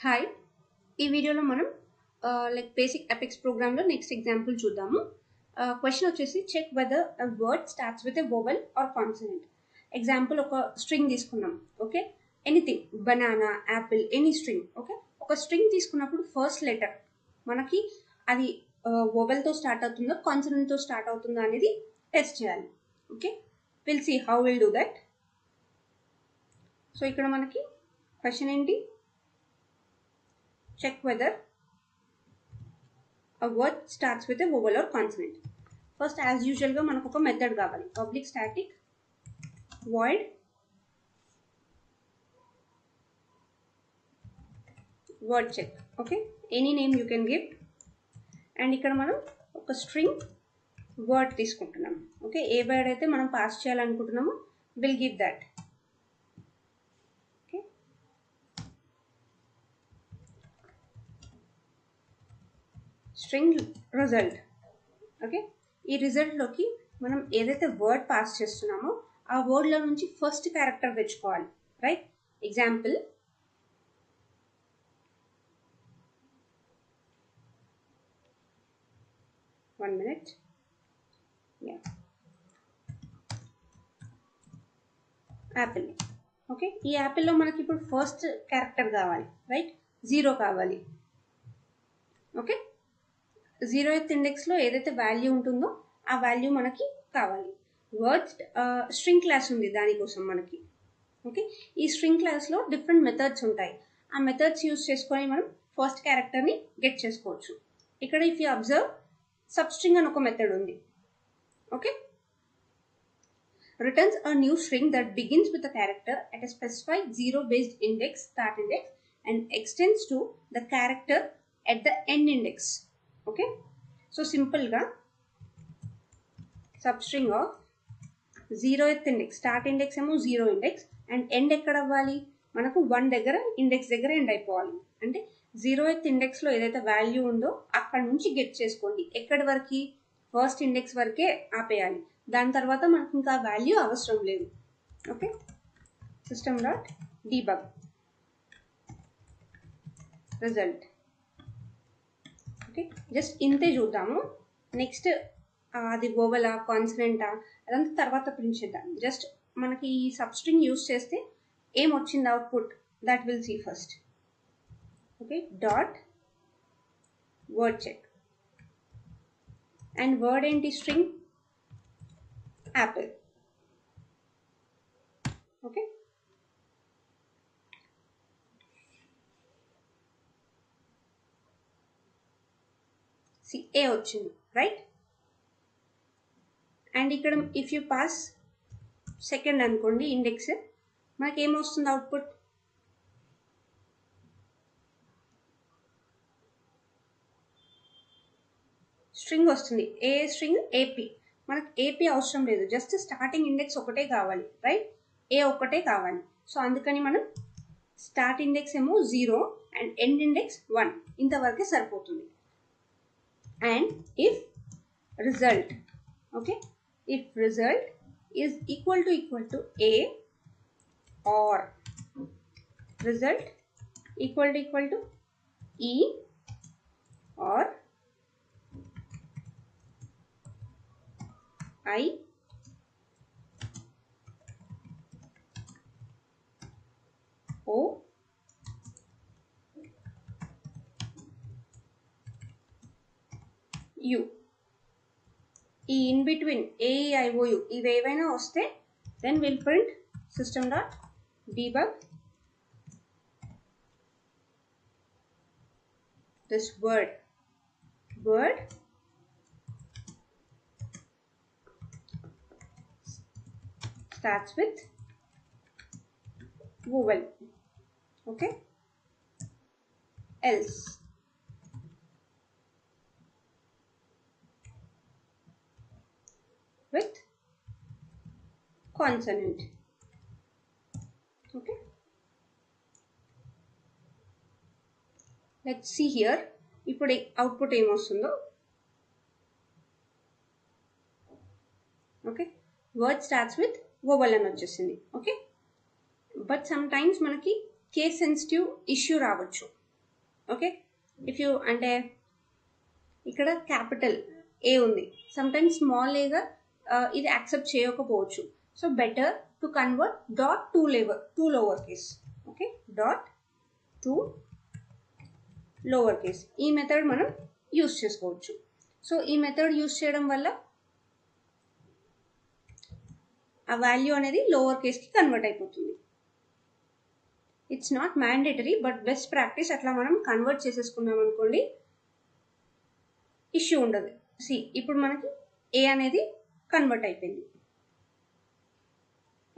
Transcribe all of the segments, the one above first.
Hi ఈ వీడియోలో మనం లైక్ బేసిక్ అపెక్స్ ప్రోగ్రామ్ లో నెక్స్ట్ ఎగ్జాంపుల్ చూద్దాము. క్వశ్చన్ వచ్చేసి check whether a word starts with a vowel or consonant. Example ఒక స్ట్రింగ్ తీసుకున్నాం. Okay, anything, banana, apple, any string. Okay, ఒక స్ట్రింగ్ తీసుకున్నప్పుడు ఫస్ట్ లెటర్ మనకి అది vowel తో స్టార్ట్ అవుతుందో కాన్సనెంట్ తో స్టార్ట్ అవుతుందో అనేది టెస్ట్ చేయాలి. Okay, will see how will do that. So ఇక్కడ మనకి క్వశ్చన్ ఏంటి, check whether a word starts with a vowel or consonant. First, as usual గా మనకు ఒక మెథడ్ కావాలి. Public static void word check. Okay, any name you can give. And ఇక్కడ మనం ఒక స్ట్రింగ్ వర్డ్ తీసుకుంటున్నాం. ఓకే, ఏ వర్డ్ అయితే మనం పాస్ చేయాలనుకుంటున్నామో will give that. String result. Okay, ఈ రిజల్ట్లోకి మనం ఏదైతే వర్డ్ పాస్ చేస్తున్నామో ఆ వర్డ్లో నుంచి ఫస్ట్ క్యారెక్టర్ తెచ్చుకోవాలి. Right, example one minute. Apple. Okay, ఈ యాపిల్లో మనకి ఇప్పుడు ఫస్ట్ క్యారెక్టర్ కావాలి. రైట్, 0 కావాలి. ఓకే, 0th ఇండెక్స్లో ఏదైతే వాల్యూ ఉంటుందో ఆ వాల్యూ మనకి కావాలి. వర్డ్స్ స్ట్రింగ్ క్లాస్ ఉంది దానికోసం మనకి. ఓకే, ఈ స్ట్రింగ్ క్లాస్లో డిఫరెంట్ మెథడ్స్ ఉంటాయి. ఆ మెథడ్స్ యూజ్ చేసుకొని మనం ఫస్ట్ క్యారెక్టర్ని గెట్ చేసుకోవచ్చు. ఇక్కడ ఇఫ్ యూ అబ్జర్వ్, సబ్స్ట్రింగ్ అని ఒక మెథడ్ ఉంది. Okay, returns a new string that begins with a character at a specified 0 based index, start index, and extends to the character at the end index. Okay, so సింపుల్గా substring of 0th index, start index ఏమో 0 index and end ఎక్కడ అవ్వాలి మనకు 1 దగ్గర, index దగ్గర end అయిపోవాలి. అంటే 0th ఇండెక్స్లో ఏదైతే వాల్యూ ఉందో అక్కడ నుంచి గెట్ చేసుకోండి. ఎక్కడి వరకు, ఫస్ట్ ఇండెక్స్ వరకే ఆపేయాలి. దాని తర్వాత మనకు ఇంకా వాల్యూ అవసరం లేదు. Okay, system dot debug result. Okay, just ఇంతే చూద్దాము. నెక్స్ట్ అది వోవెలా కాన్సనెంటా అదంతా తర్వాత ప్రింట్ చేద్దాం. జస్ట్ మనకి ఈ సబ్స్ట్రింగ్ యూస్ చేస్తే ఏం వచ్చింది output, that will see first. Okay, dot word check. And word ఏంటి, స్ట్రింగ్ యాపిల్. ఓకే, ఏ వచ్చింది. రైట్, అండ్ ఇక్కడ ఇఫ్ యూ పాస్ సెకండ్ అనుకోండి ఇండెక్స్, మనకి ఏమొస్తుంది అవుట్పుట్, స్ట్రింగ్ వస్తుంది. A string, AP. మనకు ఏపీ అవసరం లేదు, జస్ట్ స్టార్టింగ్ ఇండెక్స్ ఒకటే కావాలి. రైట్, ఏ ఒక్కటే కావాలి. సో అందుకని మనం స్టార్ట్ ఇండెక్స్ ఏమో 0 అండ్ ఎండ్ ఇండెక్స్ 1, ఇంతవరకే సరిపోతుంది. And if result, okay, if result is equal to a or result equal to e or I o u, ఈ ఇన్ బిట్వీన్ AEIOU ఇవి ఏవైనా వస్తే then will print system dot debug this word starts with vowel. Okay, else with consonant. Okay, let's see here. ఇప్పుడు output ఏమొస్తుందో. Okay, word starts with vowel అని వచ్చేసింది. Okay, but sometimes మనకి case sensitive issue రావచ్చు. Okay. If you అంటే ఇక్కడ capital ఏ ఉంది, sometimes small ఏగా ఇది యాక్సెప్ట్ చేయకపోవచ్చు. So better to convert dot to lower case. Okay, dot to lower case. ఈ మెథడ్ మనం యూస్ చేసుకోవచ్చు. సో ఈ మెథడ్ యూస్ చేయడం వల్ల ఆ వాల్యూ అనేది లోవర్ కేస్కి కన్వర్ట్ అయిపోతుంది. It's not mandatory, but best practice. అట్లా మనం కన్వర్ట్ చేసేసుకున్నాం అనుకోండి, ఇష్యూ ఉండదు. సి ఇప్పుడు మనకి ఏ అనేది కన్వర్ట్ అయిపోయింది.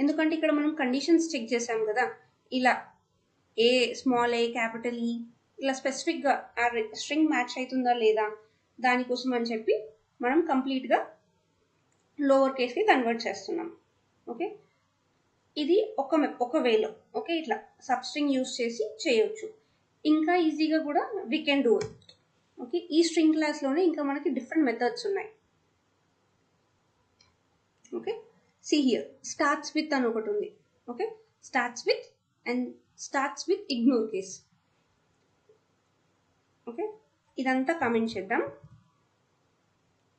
ఎందుకంటే ఇక్కడ మనం కండిషన్స్ చెక్ చేసాం కదా, ఇలా ఏ స్మాల్ ఏ క్యాపిటల్ ఈ ఇలా స్పెసిఫిక్గా ఆ స్ట్రింగ్ మ్యాచ్ అవుతుందా లేదా దానికోసం అని చెప్పి మనం కంప్లీట్గా లోవర్ కేస్కి కన్వర్ట్ చేస్తున్నాం. ఓకే, ఇది ఒక వేలో. ఓకే, ఇట్లా సబ్స్ట్రింగ్ యూస్ చేసి చేయొచ్చు. ఇంకా ఈజీగా కూడా we can do it. Okay, ఈ స్ట్రింగ్ క్లాస్లోనే ఇంకా మనకి డిఫరెంట్ మెథడ్స్ ఉన్నాయి. Okay, see here starts with అని ఒకటి ఉంది. Okay, starts with and starts with ignore case. Okay, ఇదంతా కమెంట్ చేద్దాం.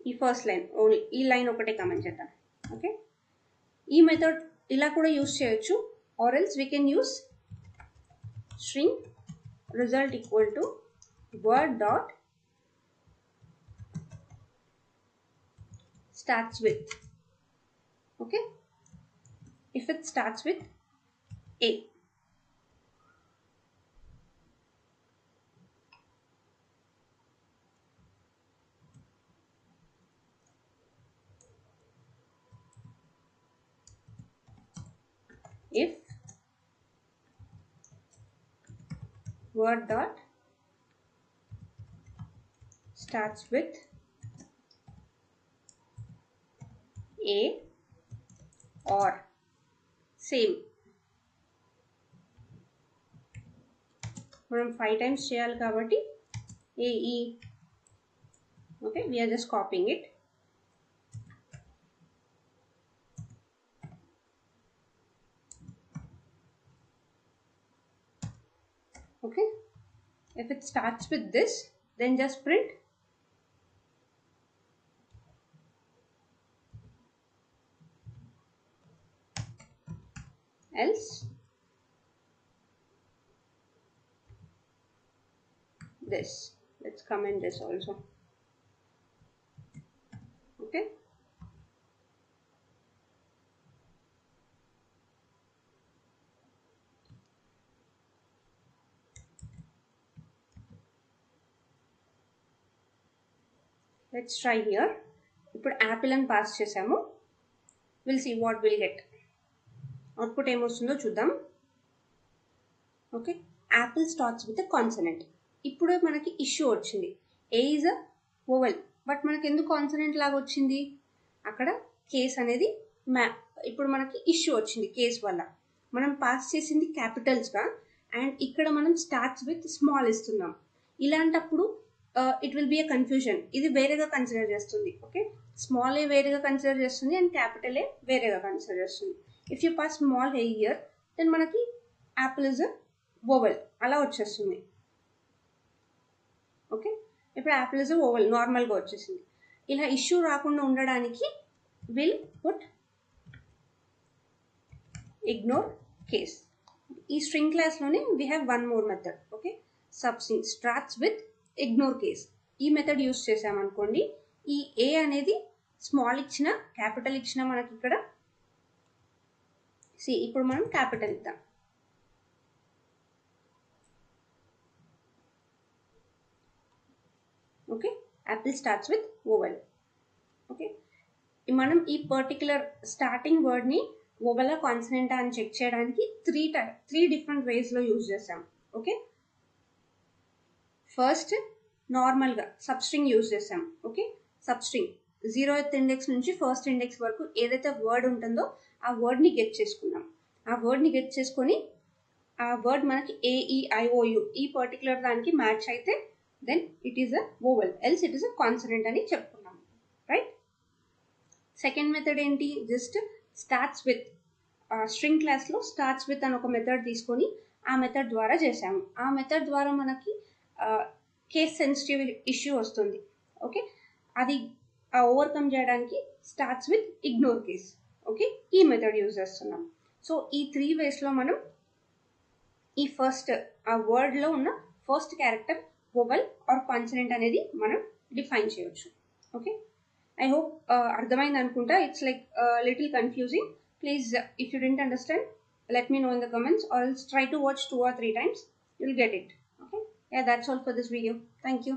ఈ ఫస్ట్ లైన్ ఓన్లీ, ఈ లైన్ ఒకటే కమెంట్ చేద్దాం. ఓకే, ఈ మెథడ్ ఇలా కూడా యూస్ చేయొచ్చు. Or else we can use string result equal to word dot starts with. Okay, if it starts with A, if word dot starts with A or same, మనం 5 times చేయాలి కాబట్టి AE. Okay, we are just copying it. Okay, if it starts with this, then just print else this. Let's comment this also. Okay, let's try here. ఇప్పుడు apple అని pass చేసాము. Will see what will get. Output ఏమొస్తుందో చూద్దాం. Okay, apple starts with consonant. ఇప్పుడు మనకి issue వచ్చింది. A is a vowel, but మనకి ఎందుకు కాన్సనెంట్ లాగా వచ్చింది? అక్కడ కేస్ అనేది ఇప్పుడు మనకి ఇష్యూ వచ్చింది కేస్ వల్ల. మనం పాస్ చేసింది క్యాపిటల్స్గా, అండ్ ఇక్కడ మనం స్టార్ట్స్ విత్ స్మాల్ ఇస్తున్నాం. ఇలాంటప్పుడు it will be a confusion. ఇది వేరేగా కన్సిడర్ చేస్తుంది. ఓకే, స్మాల్ ఏ వేరేగా కన్సిడర్ చేస్తుంది అండ్ క్యాపిటల్ ఏ వేరేగా కన్సిడర్ చేస్తుంది. If you pass small A here, then మనకి యాపిల్ ఇస్ అ వోవెల్ అలా వచ్చేస్తుంది. ఓకే, ఇప్పుడు యాపిల్ ఇస్ అ వోవెల్ నార్మల్గా వచ్చేసింది. ఇలా ఇష్యూ రాకుండా ఉండడానికి విల్ పుట్ ఇగ్నోర్ కేస్. ఈ స్ట్రింగ్ క్లాస్లోనే we have one more method. Okay, substring starts with ignore case. ఈ మెథడ్ యూస్ చేసామనుకోండి, ఈ ఏ అనేది స్మాల్ ఇచ్చిన క్యాపిటల్ ఇచ్చిన మనకి ఇక్కడ సి ఇప్పుడు మనం క్యాపిటల్ ఇద్దాం. Okay, apple starts with vowel. Okay, మనం ఈ పర్టికులర్ స్టార్టింగ్ వర్డ్ని వోవెలా కాన్సనెంటా అని చెక్ చేయడానికి త్రీ డిఫరెంట్ వేస్లో యూజ్ చేసాం. ఓకే, ఫస్ట్ నార్మల్గా సబ్స్ట్రింగ్ యూజ్ చేసాం. ఓకే, సబ్స్ట్రింగ్ 0th ఇండెక్స్ నుంచి 1st ఇండెక్స్ వరకు ఏదైతే వర్డ్ ఉంటుందో ఆ వర్డ్ని గెట్ చేసుకున్నాం. ఆ వర్డ్ని గెట్ చేసుకొని ఆ వర్డ్ మనకి AEIOU ఈ పర్టికులర్ దానికి మ్యాచ్ అయితే then it is a vowel, else it is a consonant అని చెప్పుకున్నాం. రైట్. సెకండ్ మెథడ్ ఏంటి? Just starts with. స్ట్రింగ్ క్లాస్లో స్టార్ట్స్ విత్ అని ఒక మెథడ్ తీసుకొని ఆ మెథడ్ ద్వారా చేసాము. ఆ మెథడ్ ద్వారా మనకి కేస్ సెన్సిటివ్ ఇష్యూ వస్తుంది. ఓకే, అది ఓవర్కమ్ చేయడానికి starts with ignore case. Okay, ఈ మెథడ్ యూజ్ చేస్తున్నాం. సో ఈ 3 వేస్లో మనం ఈ ఫస్ట్ ఆ వర్డ్లో ఉన్న first character vowel or consonant అనేది మనం డిఫైన్ చేయొచ్చు. ఓకే, I hope అర్థమైంది అనుకుంటా. It's like little confusing. Please, if you didn't understand, let me know in the comments, or else try to watch 2 or 3 times. You'll get it. Okay. Yeah, that's all for this video. Thank you.